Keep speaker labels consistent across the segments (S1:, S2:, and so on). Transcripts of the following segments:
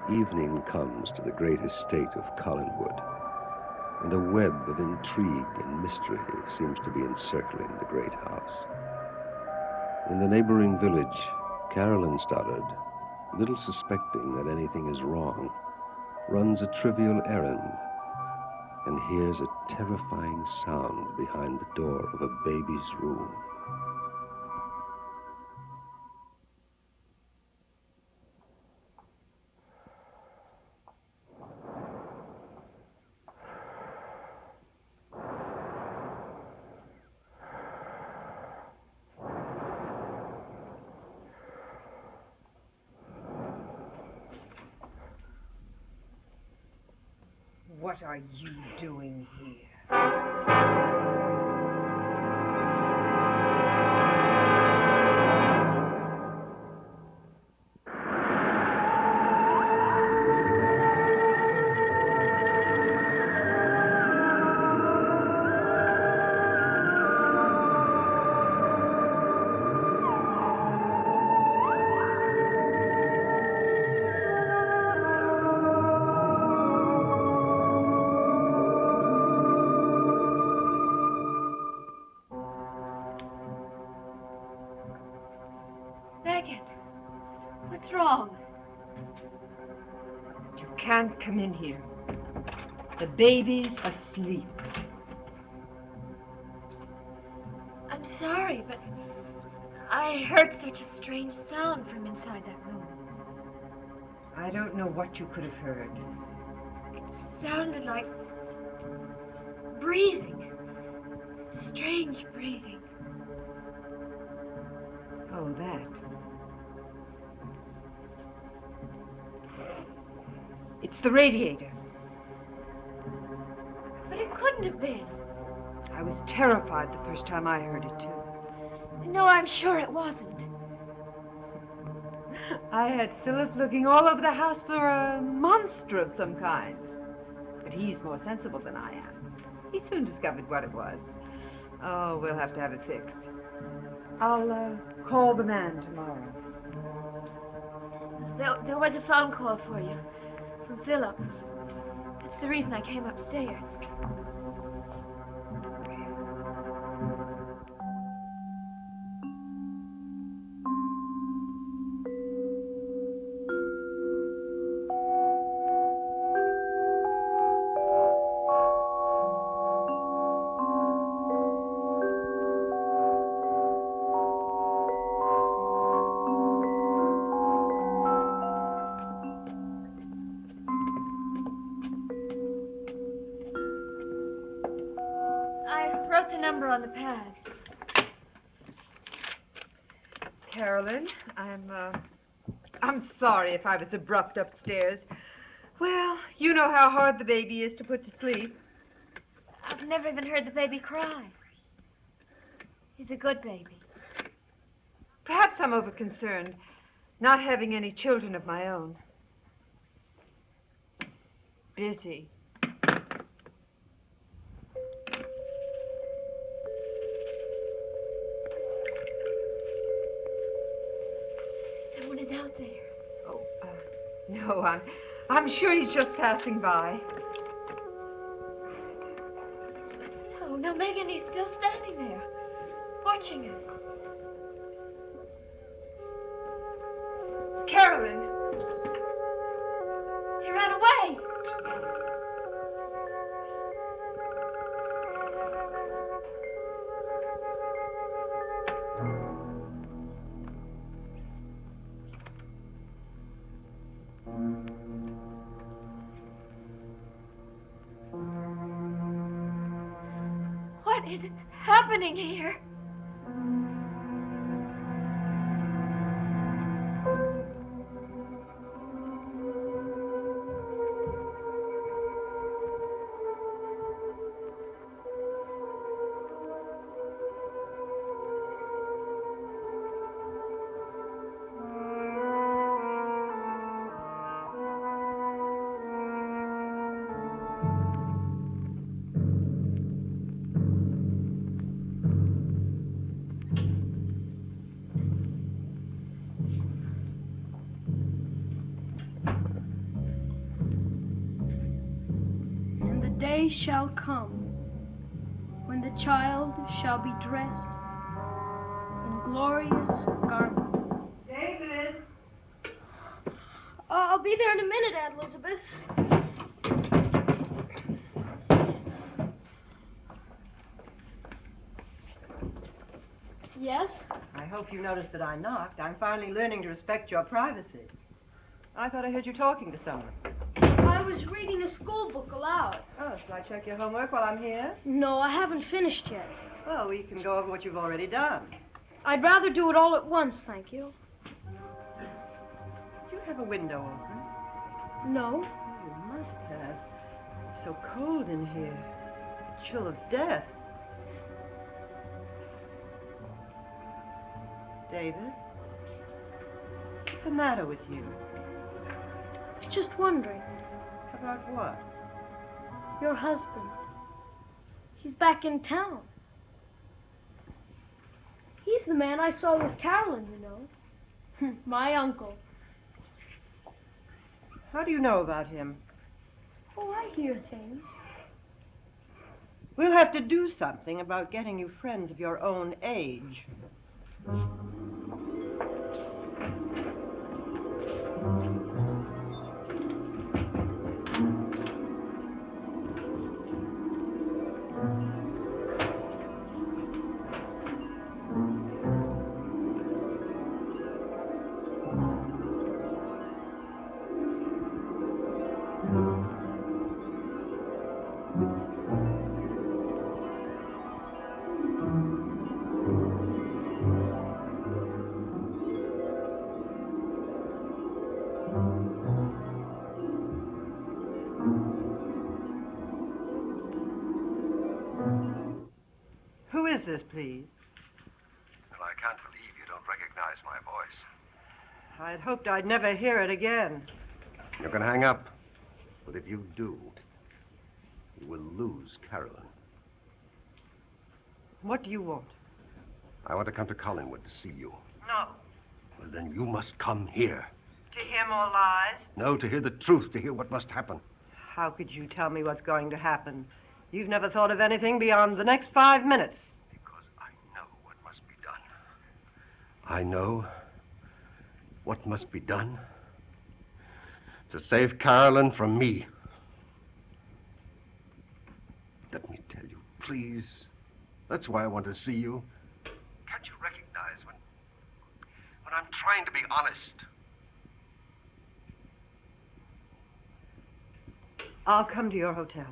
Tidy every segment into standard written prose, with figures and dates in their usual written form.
S1: Evening comes to the great estate of Collinwood, and a web of intrigue and mystery seems to be encircling the great house. In the neighboring village, Carolyn Stoddard, little suspecting that anything is wrong, runs a trivial errand and hears a terrifying sound behind the door of a baby's room.
S2: What are you doing here?
S3: Megan, what's wrong?
S2: You can't come in here. The baby's asleep.
S3: I'm sorry, but I heard such a strange sound from inside that room.
S2: I don't know what you could have heard.
S3: It sounded like breathing. Strange breathing.
S2: Oh, that. It's the radiator.
S3: But it couldn't have been.
S2: I was terrified the first time I heard it, too.
S3: No, I'm sure it wasn't.
S2: I had Philip looking all over the house for a monster of some kind. But he's more sensible than I am. He soon discovered what it was. Oh, we'll have to have it fixed. I'll call the man tomorrow.
S3: There was a phone call for you from Philip. That's the reason I came upstairs. I wrote the number on the pad.
S2: Carolyn, I'm sorry if I was abrupt upstairs. Well, you know how hard the baby is to put to sleep.
S3: I've never even heard the baby cry. He's a good baby.
S2: Perhaps I'm overconcerned, not having any children of my own. Busy.
S3: Someone is out there.
S2: Oh, no, I'm sure he's just passing by.
S3: No, Megan, he's still standing there, watching us.
S2: Carolyn!
S3: He ran away. What is happening here?
S4: day shall come when the child shall be dressed in glorious garments.
S2: David!
S4: I'll be there in a minute, Aunt Elizabeth. Yes?
S5: I hope you noticed that I knocked. I'm finally learning to respect your privacy. I thought I heard you talking to someone.
S4: I was reading a school book aloud.
S5: Oh, shall I check your homework while I'm here?
S4: No, I haven't finished yet.
S5: Well, we can go over what you've already done.
S4: I'd rather do it all at once, thank you.
S5: Do you have a window open?
S4: No.
S5: Oh, you must have. It's so cold in here. Chill of death. David? What's the matter with you?
S4: I was just wondering.
S5: About what?
S4: Your husband. He's back in town. He's the man I saw with Carolyn, you know. My uncle.
S5: How do you know about him?
S4: Oh, I hear things.
S5: We'll have to do something about getting you friends of your own age. Who is this, please?
S1: Well, I can't believe you don't recognize my voice.
S5: I'd hoped I'd never hear it again.
S1: You can hang up. But if you do, you will lose Carolyn.
S5: What do you want?
S1: I want to come to Collinwood to see you.
S5: No.
S1: Well, then you must come here.
S5: To hear more lies?
S1: No, to hear the truth, to hear what must happen.
S5: How could you tell me what's going to happen? You've never thought of anything beyond the next 5 minutes.
S1: Because I know what must be done. I know what must be done to save Carolyn from me. Let me tell you, please. That's why I want to see you. Can't you recognize when I'm trying to be honest?
S5: I'll come to your hotel.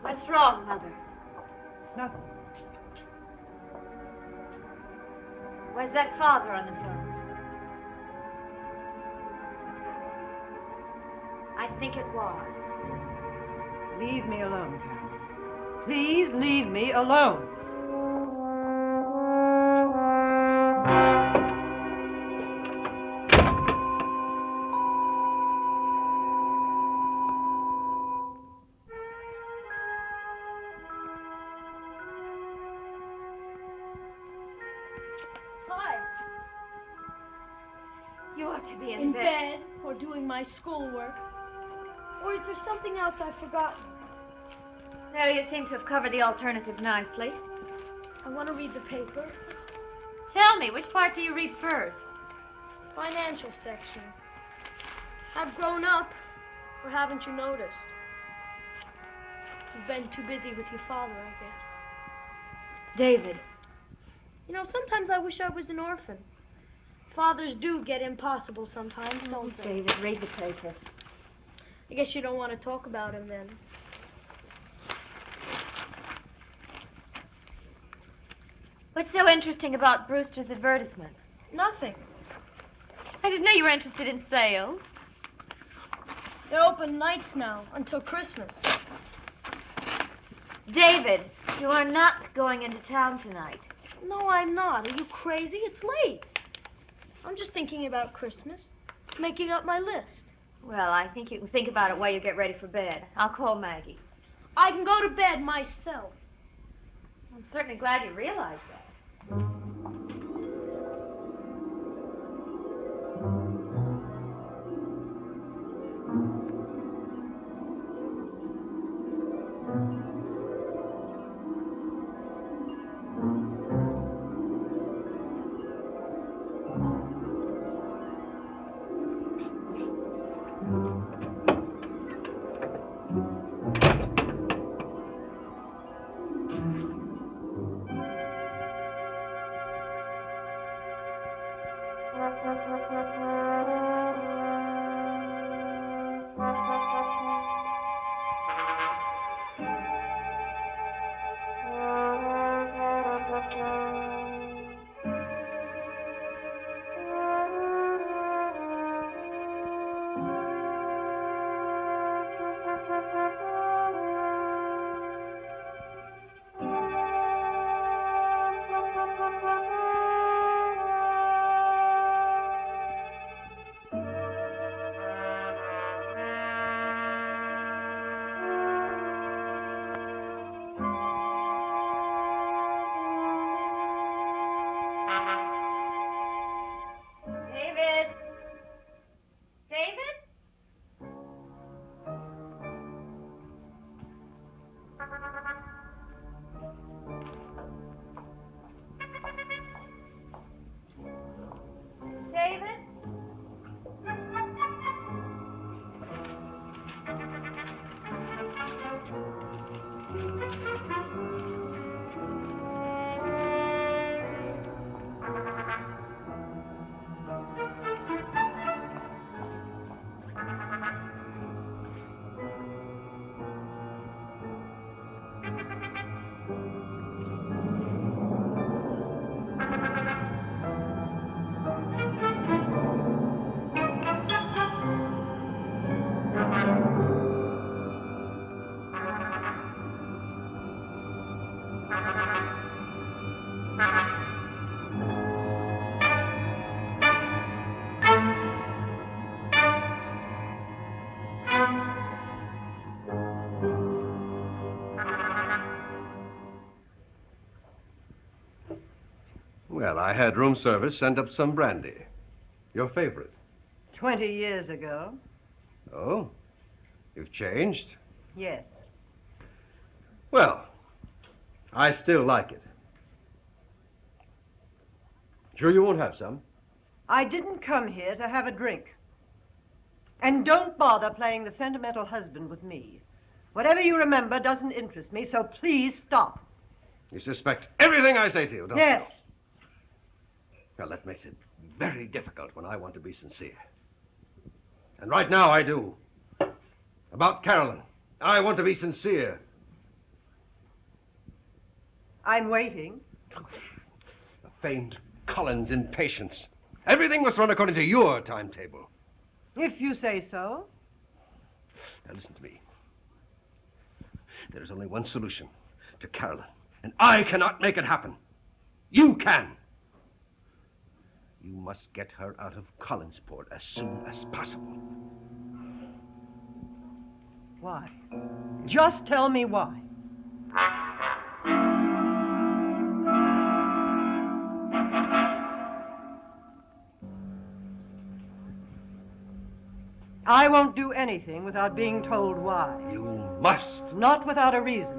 S3: What's wrong, Mother?
S5: Nothing.
S3: Was that father on the phone? I think it was.
S5: Leave me alone, Carol. Please leave me alone.
S4: Hi.
S3: You ought to be
S4: In bed or doing my schoolwork. Or is there something else I've forgotten?
S3: No, you seem to have covered the alternatives nicely.
S4: I want to read the paper.
S3: Tell me, which part do you read first?
S4: Financial section. I've grown up, or haven't you noticed? You've been too busy with your father, I guess.
S3: David.
S4: You know, sometimes I wish I was an orphan. Fathers do get impossible sometimes, don't they?
S3: David, read the paper.
S4: I guess you don't want to talk about him then.
S3: What's so interesting about Brewster's advertisement?
S4: Nothing.
S3: I didn't know you were interested in sales.
S4: They're open nights now, until Christmas.
S3: David, you are not going into town tonight.
S4: No, I'm not. Are you crazy? It's late. I'm just thinking about Christmas, making up my list.
S3: Well, I think you can think about it while you get ready for bed. I'll call Maggie.
S4: I can go to bed myself.
S3: I'm certainly glad you realize that.
S1: Well, I had room service send up some brandy. Your favorite.
S5: 20 years ago.
S1: Oh? You've changed?
S5: Yes.
S1: Well, I still like it. Sure you won't have some?
S5: I didn't come here to have a drink. And don't bother playing the sentimental husband with me. Whatever you remember doesn't interest me, so please stop.
S1: You suspect everything I say to you, don't you?
S5: Yes.
S1: Well, that makes it very difficult when I want to be sincere. And right now I do. About Carolyn. I want to be sincere.
S5: I'm waiting.
S1: A famed Collins impatience. Everything must run according to your timetable.
S5: If you say so.
S1: Now listen to me. There is only one solution to Carolyn, and I cannot make it happen. You can. You must get her out of Collinsport as soon as possible.
S5: Why? Just tell me why. I won't do anything without being told why.
S1: You must.
S5: Not without a reason.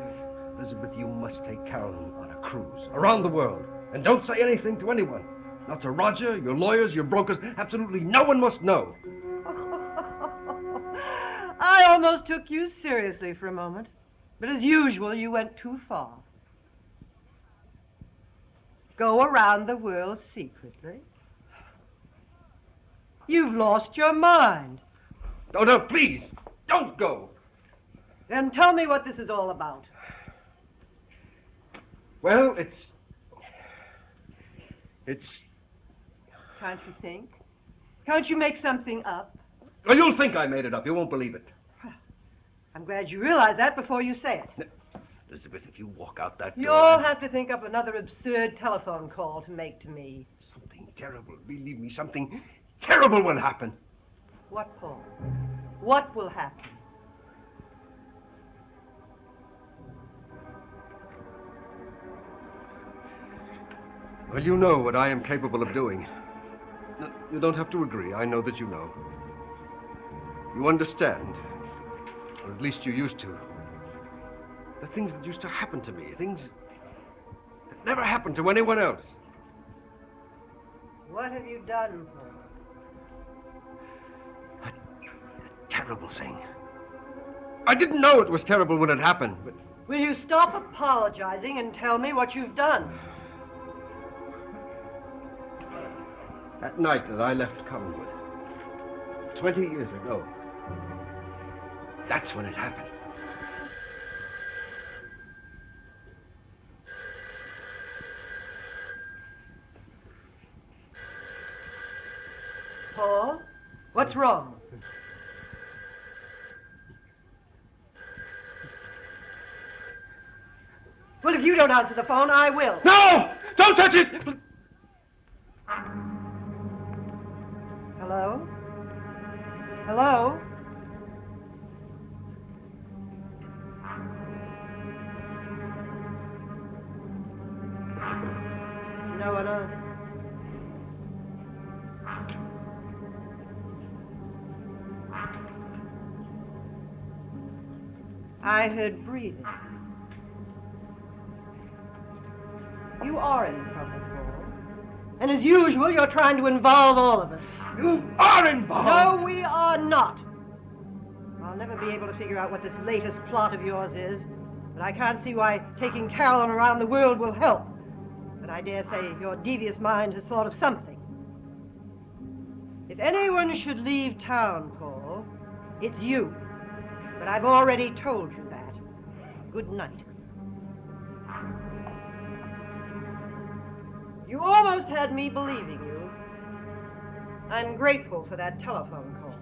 S1: Elizabeth, you must take Carolyn on a cruise around the world. And don't say anything to anyone. Not to Roger, your lawyers, your brokers. Absolutely no one must know.
S5: I almost took you seriously for a moment. But as usual, you went too far. Go around the world secretly? You've lost your mind.
S1: Oh, no, please, don't go.
S5: Then tell me what this is all about.
S1: Well, it's...
S5: Can't you think? Can't you make something up?
S1: Well, you'll think I made it up. You won't believe it.
S5: I'm glad you realize that before you say it.
S1: Elizabeth, if you walk out that door...
S5: You'll have to think up another absurd telephone call to make to me.
S1: Something terrible. Believe me, something terrible will happen.
S5: What, Paul? What will happen?
S1: Well, you know what I am capable of doing. You don't have to agree. I know that you know. You understand. Or at least you used to. The things that used to happen to me. Things that never happened to anyone else.
S5: What have you done, Paul?
S1: A terrible thing. I didn't know it was terrible when it happened, but...
S5: Will you stop apologizing and tell me what you've done?
S1: That night that I left Collinwood, 20 years ago, that's when it happened.
S5: Paul, what's wrong? Well, if you don't answer the phone, I will.
S1: No! Don't touch it!
S5: Hello? Hello? No one else. I heard breathing. You are in trouble, Paul. And as usual, you're trying to involve all of us.
S1: You are involved!
S5: No, we are not. I'll never be able to figure out what this latest plot of yours is, but I can't see why taking Carolyn around the world will help. But I dare say your devious mind has thought of something. If anyone should leave town, Paul, it's you. But I've already told you that. Good night. You almost had me believing you. I'm grateful for that telephone call.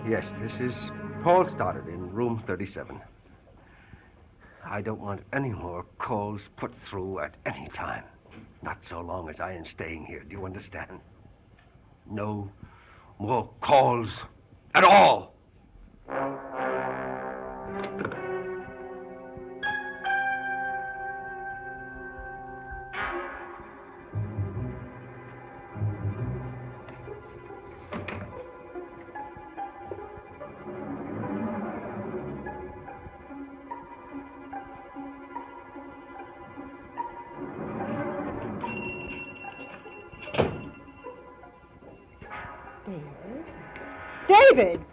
S1: Yes, this is Paul Stoddard in room 37. I don't want any more calls put through at any time. Not so long as I am staying here. Do you understand?
S6: No more calls at all.
S5: David? David!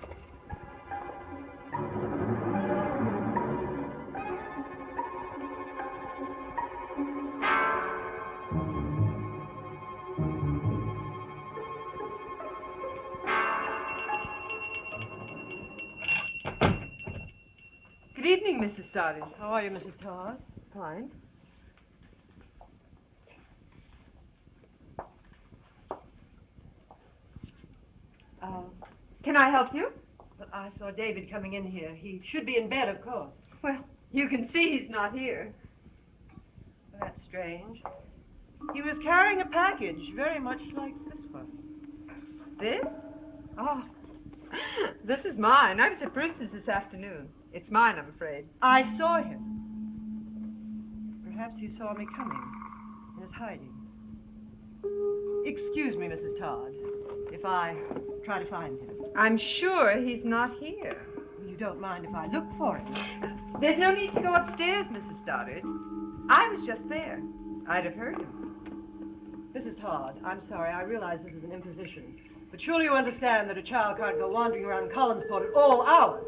S2: Good evening, Mrs. Stoddard.
S5: How are you, Mrs. Todd?
S2: Fine. Can I help you?
S5: But I saw David coming in here. He should be in bed, of course.
S2: Well, you can see he's not here.
S5: That's strange. He was carrying a package very much like this one.
S2: This? Oh, this is mine. I was at Brewster's this afternoon. It's mine, I'm afraid.
S5: I saw him. Perhaps he saw me coming and is hiding. Excuse me, Mrs. Todd, if I try to find him.
S2: I'm sure he's not here.
S5: You don't mind if I look for him?
S2: There's no need to go upstairs, Mrs. Stoddard. I was just there. I'd have heard him.
S5: Mrs. Todd, I'm sorry. I realize this is an imposition. But surely you understand that a child can't go wandering around Collinsport at all hours.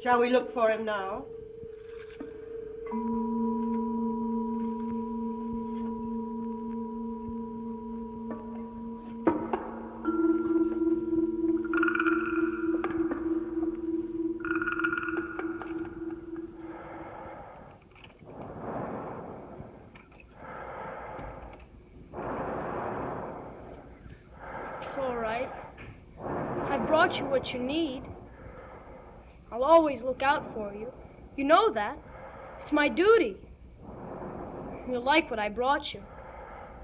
S5: Shall we look for him now?
S4: It's all right. I brought you what you need. I'll always look out for you. You know that. It's my duty. You'll like what I brought you.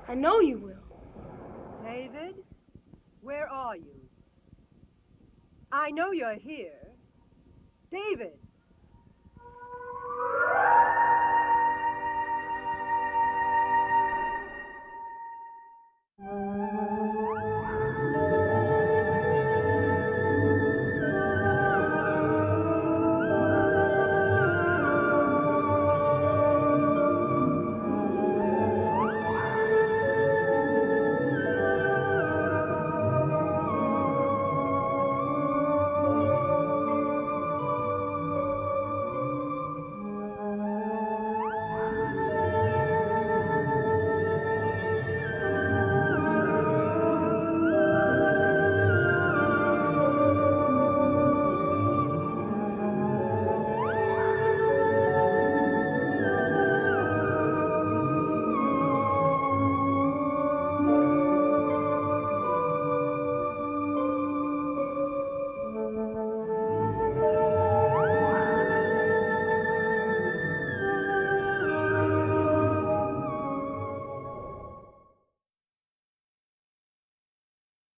S4: I know you will.
S5: David, where are you? I know you're here. David!